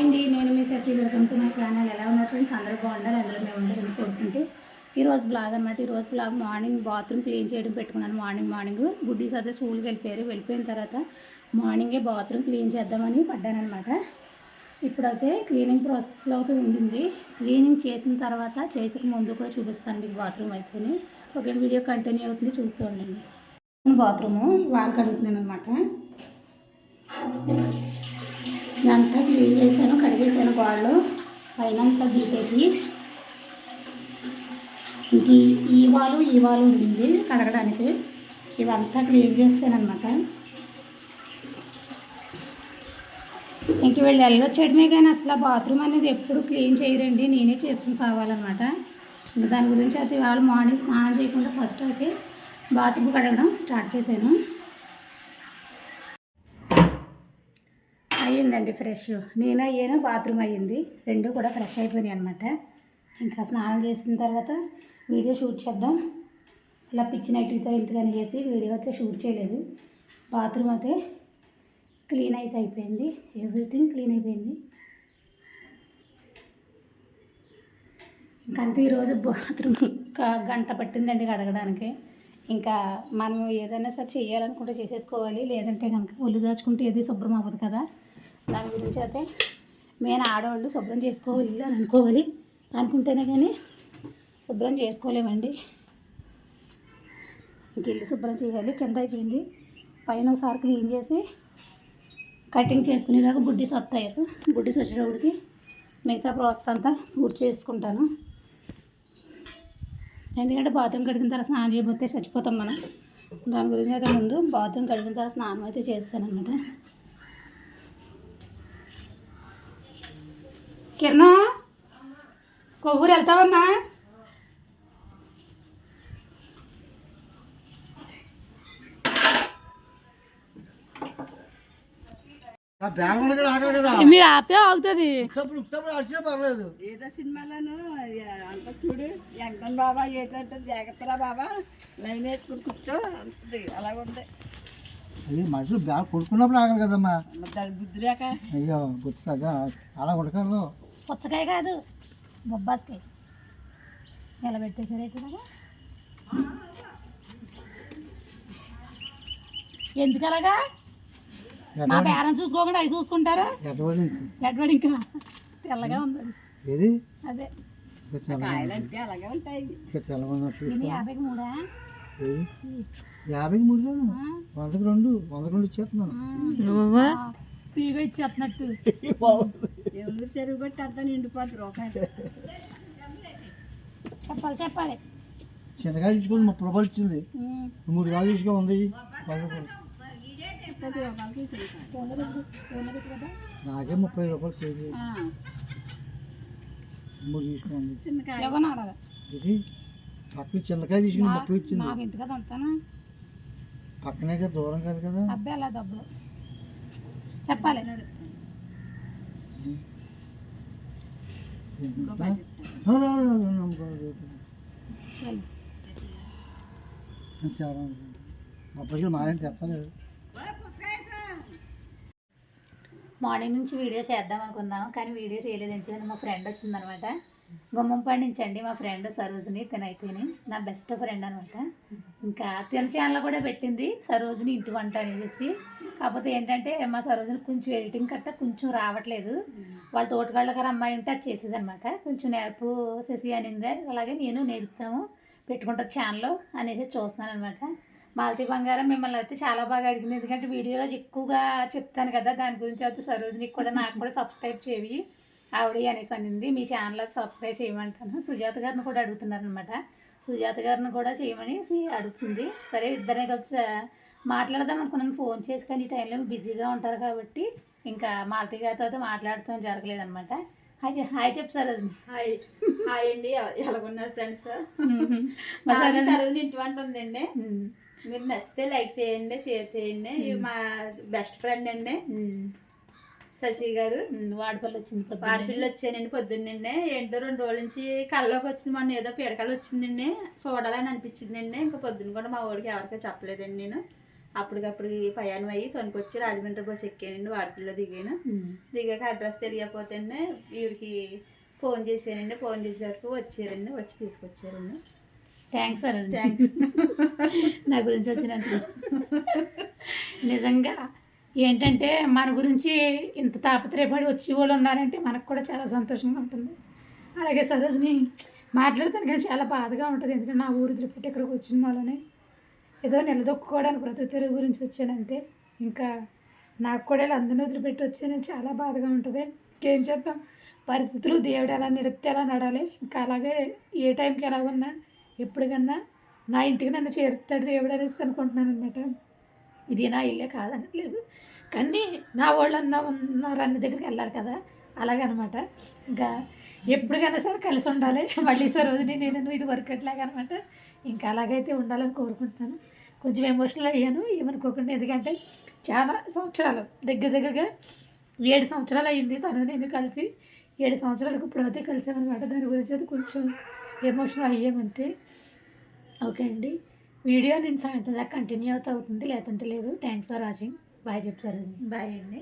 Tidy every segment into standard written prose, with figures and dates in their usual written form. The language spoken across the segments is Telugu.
అండి, నేను మీ Sashi. Welcome to my channel. ఎలా ఉన్నారు ఫ్రెండ్స్? అందరూ బాగున్నారు. అందరూ మేము ఉండాలని కోరుకుంటూ ఈరోజు బ్లాగ్ అనమాట. ఈరోజు బ్లాగ్ మార్నింగ్ బాత్రూమ్ క్లీన్ చేయడం పెట్టుకున్నాను. మార్నింగ్ గుడ్డీస్ అయితే స్కూల్కి వెళ్ళిపోయిన తర్వాత మార్నింగే బాత్రూమ్ క్లీన్ చేద్దామని పడ్డానమాట. ఇప్పుడైతే క్లీనింగ్ ప్రాసెస్లో అయితే ఉండింది. క్లీనింగ్ చేసిన తర్వాత చేసక ముందు కూడా చూపిస్తాను మీకు బాత్రూమ్ అయితేనే. ఒక వీడియో కంటిన్యూ అవుతుంది, చూస్తూ ఉండండి. బాత్రూము వాల్ కడుగుతున్నాను అనమాట. ఇదంతా క్లీన్ చేశాను, కడిగేసాను. గోడలు పైన అంతా గీటేసి ఇంక ఈ వాలు ఉండింది కడగడానికి. ఇవంతా క్లీన్ చేస్తాను అనమాట. ఇంక వీళ్ళు వెళ్ళొచ్చేయడమే కానీ అసలు బాత్రూమ్ అనేది ఎప్పుడు క్లీన్ చేయరండి, నేనే చేసుకుని సావాలన్నమాట. ఇంకా దాని గురించి అయితే వాళ్ళు మార్నింగ్ స్నానం చేయకుండా ఫస్ట్ అయితే బాత్రూమ్ కడగడం స్టార్ట్ చేశాను. అయ్యిందండి ఫ్రెష్. నేను అయ్యాను, బాత్రూమ్ అయ్యింది, రెండు కూడా ఫ్రెష్ అయిపోయినాయి అనమాట. ఇంకా స్నానం చేసిన తర్వాత వీడియో షూట్ చేద్దాం. ఇలా పిచ్చి నైట్తో ఇంతగానే చేసి వీడియో అయితే షూట్ చేయలేదు. బాత్రూమ్ అయితే క్లీన్ అయితే అయిపోయింది, ఎవ్రీథింగ్ క్లీన్ అయిపోయింది. ఇంకంతే. ఈరోజు బాత్రూమ్ గంట పట్టిందండి కడగడానికి. ఇంకా మనం ఏదైనా సరే చేయాలనుకుంటే చేసేసుకోవాలి, లేదంటే కనుక ఒళ్ళు దాచుకుంటే ఏది శుభ్రం అవ్వదు కదా. దాని గురించి అయితే మేము ఆడవాళ్ళు శుభ్రం చేసుకోవాలి అని అనుకోవాలి, అనుకుంటేనే కానీ శుభ్రం చేసుకోలేమండి. ఇంక ఇల్లు శుభ్రం చేయాలి. కింద అయిపోయింది, పైన ఒకసారి క్లీన్ చేసి కటింగ్ చేసుకునేలాగా బుడ్డీస్ వస్తాయి. బుడ్డీస్ వచ్చేటప్పటికి మిగతా ప్రాసెస్ అంతా పూర్తి చేసుకుంటాను. ఎందుకంటే బాత్రూమ్ కడిగిన తర్వాత స్నానం చేయబోతే చచ్చిపోతాం మనం. దాని గురించి అయితే ముందు బాత్రూమ్ కడిగిన తర్వాత స్నానం అయితే చేస్తాను అనమాట. కిరణ్, కొవ్వూరు వెళ్తావమ్మా? మీరు ఆపితే ఆగుతుంది. ఏదో సినిమాలోను అంత చూడు, వెంకన్ బాబా ఏంటంటే జాగ్రత్తరా బాబా, లైన్ వేసుకుని కూర్చో అంటుంది. అలా ఉంది. అది మనుషులు బ్యాగ్ కొడుకున్నప్పుడు ఆగదు కదమ్మా. బుద్ధి లేక అయ్యో గుర్తుగా అలా కొడకూడదు. పుచ్చకాయ కాదు, బొబ్బాస్కాయ ఎలా పెట్టేసారు అయితే ఎందుకు అలాగా? మా పేరెంట్స్ చూసుకోకుండా అవి చూసుకుంటారా? ఎడ్వాడు ఇంకా తెల్లగా ఉంది. ఏది అదే కాయలంటే అలాగే ఉంటాయి. 53 53 కాదు, 102 ఇచ్చేస్తున్నాను. ఫ్రీగా ఇచ్చేస్తున్నట్టు. ఎవరు చెరువు బట్టి అంతా నిండిపోతారు. చెప్పాలి. చిన్నగా తీసుకోండి, 30 రూపాయలు ఇచ్చింది. 3 కాయలు తీసుకో ఉంది. నాకే 30 రూపాయలు కేజీ. 3 తీసుకోండి. ఇది పక్కన చిన్నకాయ తీసుకుని 30 ఇచ్చింది. పక్కనే కదా, దూరం కాదు కదా. అబ్బాయి అలా డబ్బులు చెప్పాలి. అప్పటికి మారేం చెప్పలేదు. మార్నింగ్ నుంచి వీడియో చేద్దాం అనుకున్నాము, కానీ వీడియో చేయలేదు. ఎందుకంటే మా ఫ్రెండ్ వచ్చిందనమాట, గుమ్మంపాడి నుంచి అండి. మా ఫ్రెండ్ సరోజిని, తినైతేనే నా బెస్ట్ ఫ్రెండ్ అనమాట. ఇంకా తిన ఛానల్ కూడా పెట్టింది సరోజిని ఇంటి వంట అనేసి. కాకపోతే ఏంటంటే మా సరోజిని కొంచెం ఎడిటింగ్ కట్ట కొంచెం రావట్లేదు. వాళ్ళ తోటగాళ్ళ గారు అమ్మాయి ఉంటే అది చేసేది అనమాట. కొంచెం నేర్పు శశి అనిందే, అలాగే నేను నేర్పుతాము పెట్టుకుంటుంది ఛానల్ అనేసి చూస్తున్నాను అనమాట. మాలతి బంగారం మిమ్మల్ని అయితే చాలా బాగా అడిగింది, ఎందుకంటే వీడియోలో ఎక్కువగా చెప్తాను కదా. దాని గురించి అయితే సరోజినికి కూడా నాకు కూడా సబ్స్క్రైబ్ చేయి ఆవిడ అనేసి అనింది. మీ ఛానల్ సబ్స్క్రైబ్ చేయమంటాను. సుజాత గారిని కూడా అడుగుతున్నారనమాట. సుజాత గారిని కూడా చేయమనేసి అడుగుతుంది. సరే ఇద్దరే కలిసి మాట్లాడదాం అనుకున్నాను ఫోన్ చేసి, కానీ ఈ టైంలో బిజీగా ఉంటారు కాబట్టి ఇంకా మాలతి గారితో అయితే మాట్లాడటం జరగలేదనమాట. హాయ్ చెప్పు సరోజిని. హాయ్ అండి, ఎలాగున్నారు ఫ్రెండ్స్? సరోజిని ఇంటి వంట ఉందండి. మీరు నచ్చితే లైక్ చేయండి, షేర్ చేయండి. ఇది మా బెస్ట్ ఫ్రెండ్ అండి శశి గారు. వాడిపల్లి వచ్చింది, వాడిపల్లి వచ్చానండి పొద్దున్నండి. ఏంటో 2 రోజుల నుంచి కళ్ళలోకి వచ్చింది. మొన్న ఏదో పీడకలు వచ్చిందండి, చూడాలని అనిపించిందండి. ఇంకా పొద్దున్న కూడా మా ఊరికి ఎవరికీ చెప్పలేదండి నేను. అప్పటికప్పుడు ప్రయాణం అయ్యి తొనుకొచ్చి రాజమండ్రి బస్సు ఎక్కానండి, వాడపల్లిలో దిగాను. దిగాక అడ్రస్ తెలియకపోతే వీడికి ఫోన్ చేశానండి. ఫోన్ చేసేటప్పుడు వచ్చారండి, వచ్చి తీసుకొచ్చారండి. Thanks Saroj, thanks. నా గురించి వచ్చినందుకు. నిజంగా ఏంటంటే మన గురించి ఇంత తాపత్రయపడి వచ్చి వాళ్ళు ఉన్నారంటే మనకు కూడా చాలా సంతోషంగా ఉంటుంది. అలాగే సరోజ్ని మాట్లాడతాను కానీ చాలా బాధగా ఉంటుంది, ఎందుకంటే నా ఊరు తిరుపతి ఇక్కడికి వచ్చిన వాళ్ళని ఏదో నిలదొక్కుకోవడానికి బ్రతుకు గురించి వచ్చానంతే. ఇంకా నాకు కూడా ఇలా అందరినీ వదిలిపెట్టి వచ్చాను, చాలా బాధగా ఉంటుంది. ఇంకేం చేద్దాం, పరిస్థితులు దేవుడు ఎలా నడిపితే ఎలా నడాలి. ఇంకా అలాగే ఏ టైంకి ఎలాగున్నా ఎప్పటికన్నా నా ఇంటికి నన్ను చేరుతాడు దేవుడు అనేసి అనుకుంటున్నాను అనమాట. ఇది నా ఇల్లే కాదనట్లేదు, కానీ నా వాళ్ళన్నా ఉన్నారు అన్న దగ్గరికి వెళ్ళాలి కదా, అలాగనమాట. ఇంకా ఎప్పటికైనా సరే కలిసి ఉండాలి. మళ్ళీ సరోజిని నేను ఇది వర్క్ అట్లాగా అనమాట. ఇంకా అలాగైతే ఉండాలని కోరుకుంటున్నాను. కొంచెం ఎమోషనల్ అయ్యాను, ఏమనుకోకుండా. ఎందుకంటే చాలా సంవత్సరాలు, దగ్గరగా 7 సంవత్సరాలు అయ్యింది తను నేను కలిసి. 7 సంవత్సరాలకు ఇప్పుడైతే కలిసామన్నమాట. దాని గురించి అయితే కొంచెం ఎమోషనల్ అయ్యామంతే. ఓకే అండి, వీడియో నేను సాయంత్రం దాకా కంటిన్యూ అవుతుంది, లేదంటే లేదు. Thanks for watching. బాయ్ చెప్తారు. బాయ్ అండి.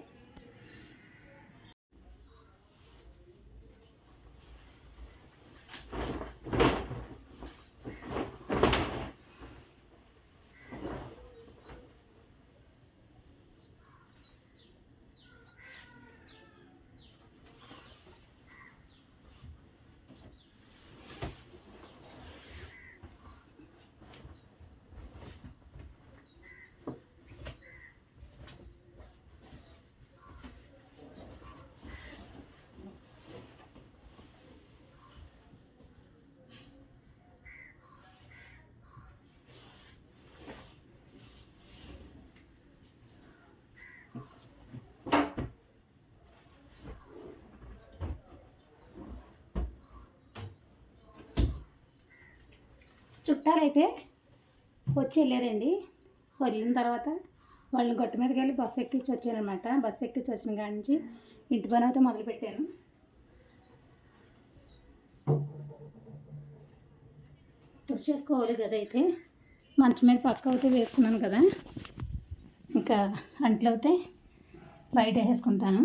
చుట్టాలైతే వచ్చి వెళ్ళారండి. వెళ్ళిన తర్వాత వాళ్ళని గట్టు మీదకి వెళ్ళి బస్సు ఎక్కించి వచ్చానమాట. బస్సు ఎక్కించి వచ్చిన కాడి నుంచి ఇంటి పని అయితే మొదలుపెట్టాను. తుడిచేసుకోవాలి కదా, అయితే మంచం మీద పక్క అయితే వేసుకున్నాను కదా, ఇంకా అంట్లు అయితే బయట వేసుకుంటాను.